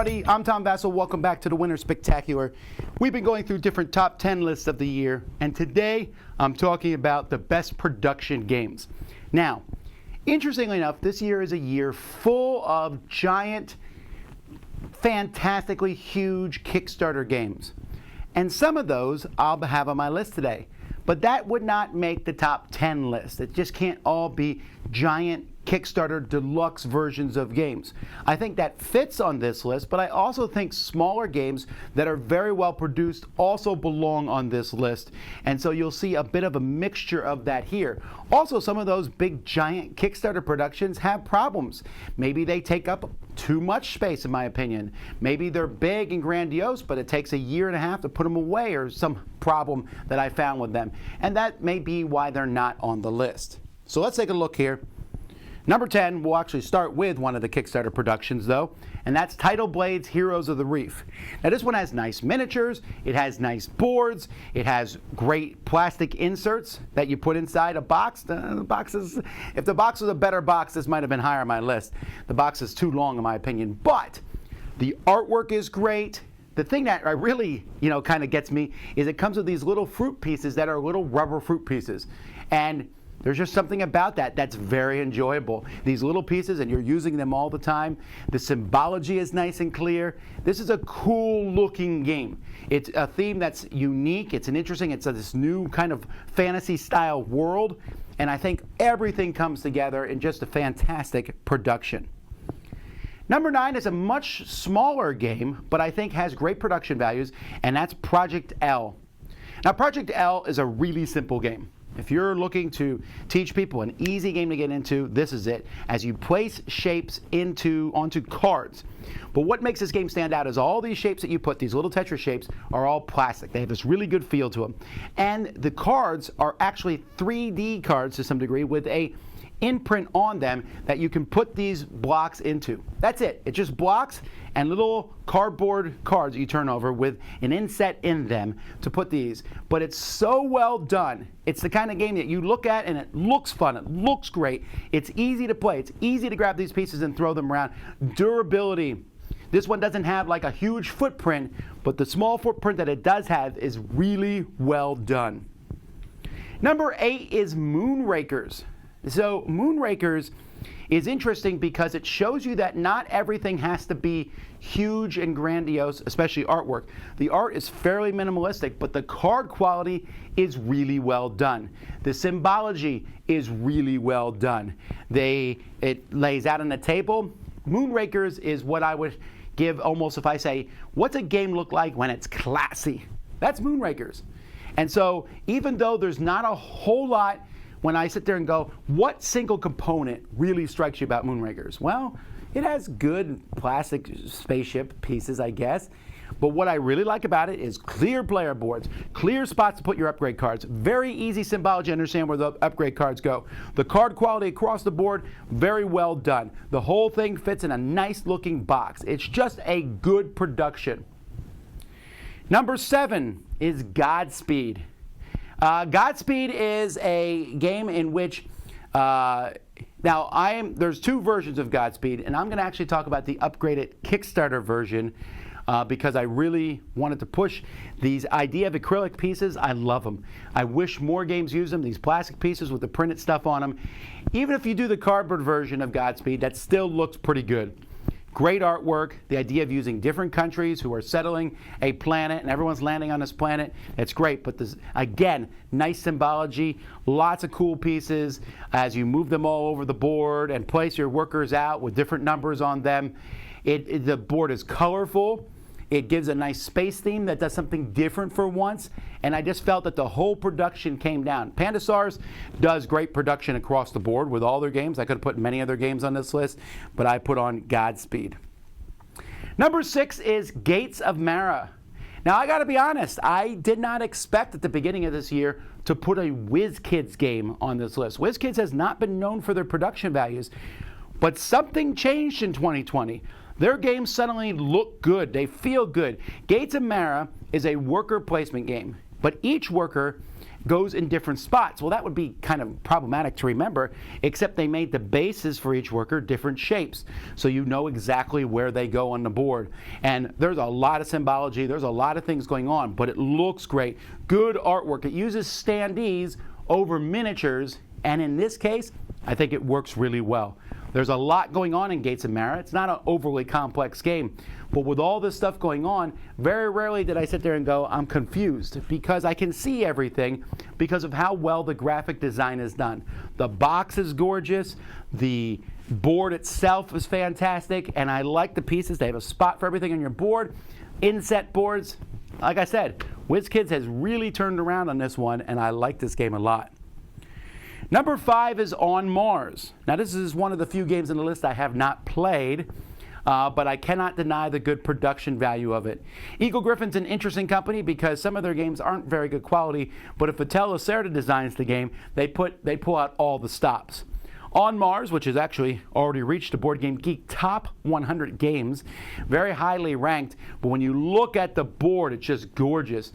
everybody. I'm Tom Vasel. Welcome back to the Winter Spectacular. We've been going through different top 10 lists of the year, and today I'm talking about the best production games. Now, interestingly enough, this year is a year full of giant, fantastically huge Kickstarter games. And some of those I'll have on my list today. But that would not make the top 10 list. It just can't all be giant Kickstarter deluxe versions of games. I think that fits on this list, but I also think smaller games that are very well produced also belong on this list. And so you'll see a bit of a mixture of that here. Also, some of those big giant Kickstarter productions have problems. Maybe they take up too much space, in my opinion. Maybe they're big and grandiose, but it takes a year and a half to put them away, or some problem that I found with them. And that may be why they're not on the list. So let's take a look here. Number 10, we'll actually start with one of the Kickstarter productions though, and that's Tidal Blade's Heroes of the Reef. Now this one has nice miniatures, it has nice boards, it has great plastic inserts that you put inside a box. If the box was a better box, this might have been higher on my list. The box is too long in my opinion, but the artwork is great. The thing that really, kind of gets me is it comes with these little fruit pieces that are little rubber fruit pieces. And there's just something about that that's very enjoyable. These little pieces, and you're using them all the time. The symbology is nice and clear. This is a cool looking game. It's a theme that's unique. It's this new kind of fantasy style world. And I think everything comes together in just a fantastic production. Number 9 is a much smaller game, but I think has great production values, and that's Project L. Now, Project L is a really simple game. If you're looking to teach people an easy game to get into, this is it, as you place shapes onto cards. But what makes this game stand out is all these shapes that you put, these little Tetris shapes, are all plastic. They have this really good feel to them. And the cards are actually 3D cards to some degree with a imprint on them that you can put these blocks into. That's it. It's just blocks and little cardboard cards that you turn over with an inset in them to put these. But it's so well done. It's the kind of game that you look at and it looks fun. It looks great. It's easy to play. It's easy to grab these pieces and throw them around. Durability. This one doesn't have like a huge footprint, but the small footprint that it does have is really well done. Number 8 is Moonrakers. So Moonrakers is interesting because it shows you that not everything has to be huge and grandiose, especially artwork. The art is fairly minimalistic, but the card quality is really well done. The symbology is really well done. It lays out on the table. Moonrakers is what I would give almost if I say, what's a game look like when it's classy? That's Moonrakers. And so even though there's not a whole lot, when I sit there and go, what single component really strikes you about Moonrakers? Well, it has good plastic spaceship pieces, I guess. But what I really like about it is clear player boards, clear spots to put your upgrade cards, very easy symbology to understand where the upgrade cards go. The card quality across the board, very well done. The whole thing fits in a nice looking box. It's just a good production. Number 7 is Godspeed. Godspeed is a game in which, there's 2 versions of Godspeed, and I'm going to actually talk about the upgraded Kickstarter version because I really wanted to push these idea of acrylic pieces. I love them. I wish more games use them, these plastic pieces with the printed stuff on them. Even if you do the cardboard version of Godspeed, that still looks pretty good. Great artwork, the idea of using different countries who are settling a planet and everyone's landing on this planet, it's great. But this, again, nice symbology, lots of cool pieces as you move them all over the board and place your workers out with different numbers on them. The board is colorful. It gives a nice space theme that does something different for once, and I just felt that the whole production came down. Pandasaurus does great production across the board with all their games. I could have put many other games on this list, but I put on Godspeed. Number 6 is Gates of Mara. Now, I got to be honest, I did not expect at the beginning of this year to put a WizKids game on this list. WizKids has not been known for their production values, but something changed in 2020. Their games suddenly look good. They feel good. Gates of Mara is a worker placement game, but each worker goes in different spots. Well, that would be kind of problematic to remember, except they made the bases for each worker different shapes, so you know exactly where they go on the board. And there's a lot of symbology, there's a lot of things going on, but it looks great. Good artwork. It uses standees over miniatures, and in this case, I think it works really well. There's a lot going on in Gates of Mara. It's not an overly complex game, but with all this stuff going on, very rarely did I sit there and go, I'm confused, because I can see everything because of how well the graphic design is done. The box is gorgeous, the board itself is fantastic, and I like the pieces. They have a spot for everything on your board. Inset boards, like I said, WizKids has really turned around on this one, and I like this game a lot. Number 5 is On Mars. Now, this is one of the few games on the list I have not played, but I cannot deny the good production value of it. Eagle Griffin's an interesting company because some of their games aren't very good quality, but if Vitel Lacerda designs the game, they pull out all the stops. On Mars, which has actually already reached the Board Game Geek top 100 games, very highly ranked, but when you look at the board, it's just gorgeous.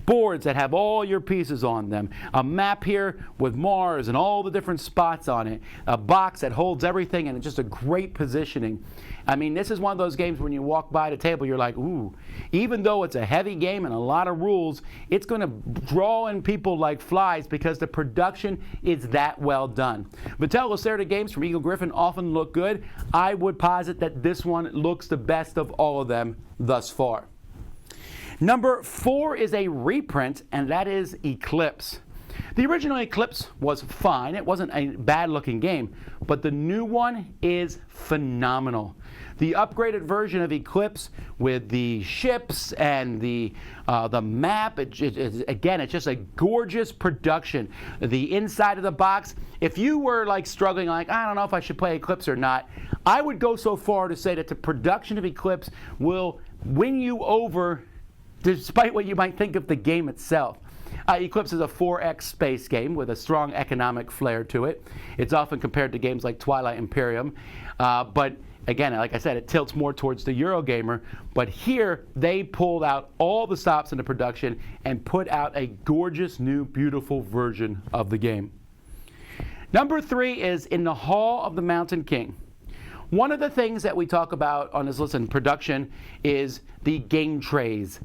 Boards that have all your pieces on them. A map here with Mars and all the different spots on it. A box that holds everything, and it's just a great positioning. I mean, this is one of those games when you walk by the table, you're like, ooh. Even though it's a heavy game and a lot of rules, it's going to draw in people like flies because the production is that well done. Vitel Lacerda games from Eagle Griffin often look good. I would posit that this one looks the best of all of them thus far. Number 4 is a reprint, and that is Eclipse. The original Eclipse was fine. It wasn't a bad-looking game, but the new one is phenomenal. The upgraded version of Eclipse with the ships and the map, again, it's just a gorgeous production. The inside of the box, if you were like struggling, like, I don't know if I should play Eclipse or not, I would go so far to say that the production of Eclipse will win you over despite what you might think of the game itself. Eclipse is a 4X space game with a strong economic flair to it. It's often compared to games like Twilight Imperium, but again, like I said, it tilts more towards the Eurogamer, but here they pulled out all the stops in the production and put out a gorgeous new beautiful version of the game. Number 3 is In the Hall of the Mountain King. One of the things that we talk about on this list in production is the game trays.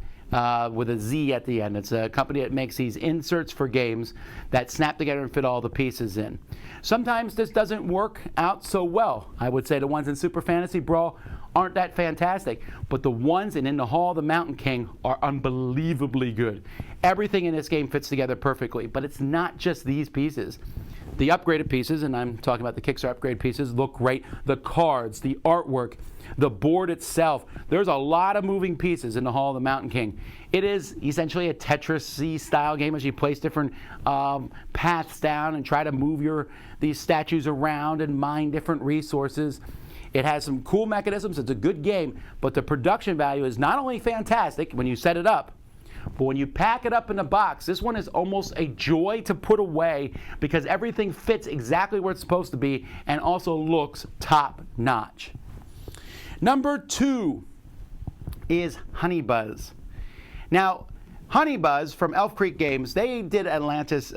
With a Z at the end. It's a company that makes these inserts for games that snap together and fit all the pieces in. Sometimes this doesn't work out so well. I would say the ones in Super Fantasy Brawl aren't that fantastic, but the ones in the Hall of the Mountain King are unbelievably good. Everything in this game fits together perfectly, but it's not just these pieces. The upgraded pieces, and I'm talking about the Kickstarter upgrade pieces, look great. The cards, the artwork, the board itself. There's a lot of moving pieces in the Hall of the Mountain King. It is essentially a Tetris-y style game as you place different paths down and try to move these statues around and mine different resources. It has some cool mechanisms. It's a good game, but the production value is not only fantastic when you set it up, but when you pack it up in a box, this one is almost a joy to put away because everything fits exactly where it's supposed to be and also looks top notch. Number 2 is Honey Buzz. Now, Honey Buzz from Elf Creek Games, they did Atlantis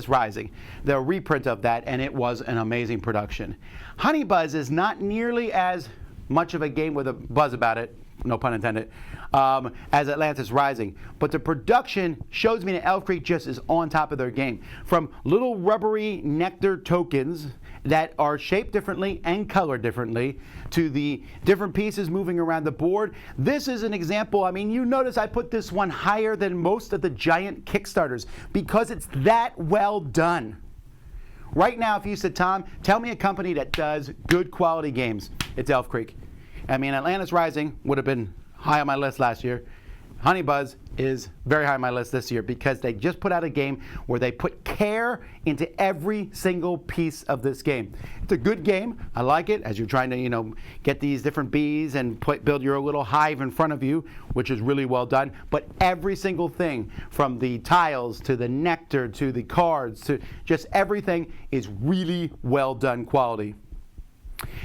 Rising, the reprint of that, and it was an amazing production. Honey Buzz is not nearly as much of a game with a buzz about it, no pun intended, as Atlantis Rising. But the production shows me that Elf Creek just is on top of their game. From little rubbery nectar tokens that are shaped differently and colored differently to the different pieces moving around the board. This is an example. I mean, you notice I put this one higher than most of the giant Kickstarters because it's that well done. Right now, if you said, Tom, tell me a company that does good quality games, it's Elf Creek. I mean, Atlantis Rising would have been high on my list last year. Honey Buzz is very high on my list this year because they just put out a game where they put care into every single piece of this game. It's a good game. I like it as you're trying to, get these different bees and build your little hive in front of you, which is really well done. But every single thing, from the tiles to the nectar to the cards to just everything, is really well done quality.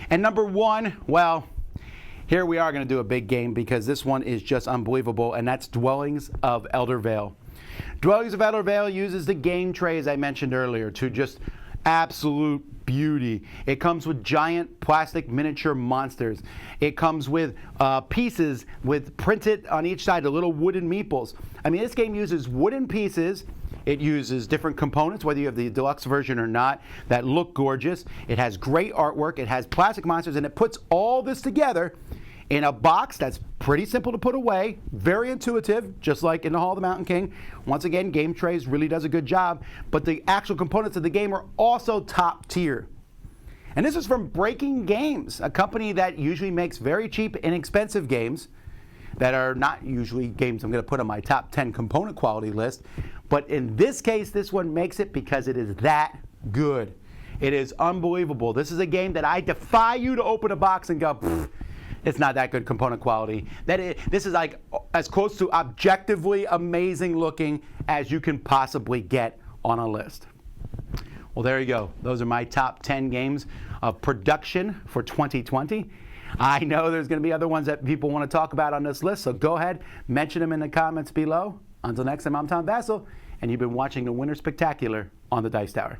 And number 1, well, here we are going to do a big game because this one is just unbelievable, and that's Dwellings of Elder Vale. Dwellings of Elder Vale uses the game tray, as I mentioned earlier, to just absolute beauty. It comes with giant plastic miniature monsters. It comes with pieces with printed on each side, the little wooden meeples. I mean, this game uses wooden pieces. It uses different components, whether you have the deluxe version or not, that look gorgeous. It has great artwork. It has plastic monsters, and it puts all this together in a box that's pretty simple to put away, very intuitive, just like in the Hall of the Mountain King. Once again, Game Trays really does a good job, but the actual components of the game are also top tier. And this is from Breaking Games, a company that usually makes very cheap, inexpensive games that are not usually games I'm going to put on my top 10 component quality list. But in this case, this one makes it because it is that good. It is unbelievable. This is a game that I defy you to open a box and go, it's not that good component quality. This is like as close to objectively amazing looking as you can possibly get on a list. Well, there you go. Those are my top 10 games of production for 2020. I know there's going to be other ones that people want to talk about on this list, so go ahead, mention them in the comments below. Until next time, I'm Tom Vasel, and you've been watching the Winter Spectacular on the Dice Tower.